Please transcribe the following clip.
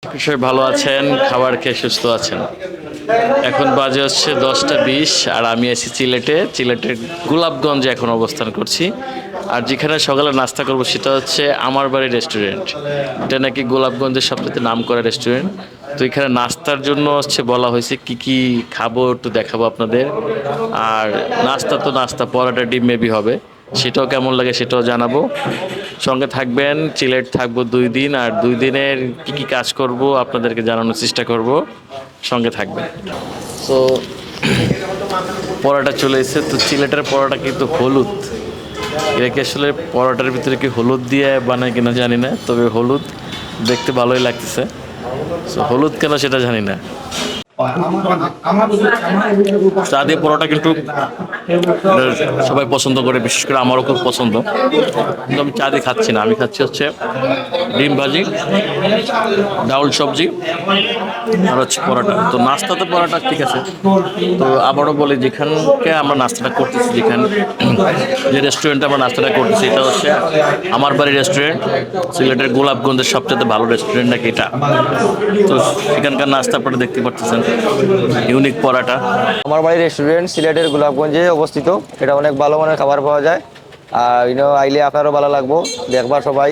বিষয় ভালো আছেন, খাবার খেয়ে সুস্থ আছেন। এখন বাজে হচ্ছে 10টা 20 আর আমি আছি সিলেটের গোলাপগঞ্জে এখন অবস্থান করছি। আর যেখানে সকালে নাস্তা করব সেটা হচ্ছে আমার বাড়ি রেস্টুরেন্ট। এটা নাকি গোলাপগঞ্জের সবচেয়ে নাম করা রেস্টুরেন্ট। তো এখানে নাস্তার জন্য হচ্ছে বলা হয়েছে কি কি খাবো একটু দেখাবো আপনাদের। আর নাস্তা তো নাস্তা, পরোটা ডিম মেবি হবে, সেটাও কেমন লাগে সেটাও জানাবো। সঙ্গে থাকবেন, সিলেট থাকবো 2 দিন, আর 2 দিনের কি কি কাজ করব আপনাদেরকে জানানোর চেষ্টা করব। সঙ্গে থাকবেন। তো পরোটা চলে এসেছে, তো সিলেটের পরোটা কিন্তু হলুদ। এটা কি আসলে পরোটার ভিতরে কি হলুদ দিয়ে বানায় কিনা জানি না, তবে হলুদ দেখতে ভালোই লাগতেছে। তো হলুদ কেন সেটা জানি না। চা দিয়ে পরোটা কিন্তু সবাই পছন্দ করে, বিশেষ করে আমারও খুব পছন্দ। কিন্তু আমি চা দিয়ে খাচ্ছি না, আমি খাচ্ছি হচ্ছে ডিম ভাজি, ডাউল সবজি, আর হচ্ছে পরোটা। তো নাস্তাতে পরোটা ঠিক আছে। তো আবারও বলি, যেখানকে আমরা নাস্তাটা করতেছি, যে রেস্টুরেন্টে আমরা নাস্তাটা করতেছি, এটা হচ্ছে আমার বাড়ি রেস্টুরেন্ট। সিলেটের গোলাপগঞ্জের সবচেয়ে ভালো রেস্টুরেন্ট নাকি এটা। তো সেখানকার নাস্তা আপনারা দেখতে পাচ্ছেন, ইউনিক পরাটা। আমার বাড়ির রেস্টুরেন্ট সিলেটের গোলাপগঞ্জে অবস্থিত। এটা অনেক ভালো মানের খাবার পাওয়া যায়। আর আইলে আপনারও ভালো লাগবো, দেখবার সবাই।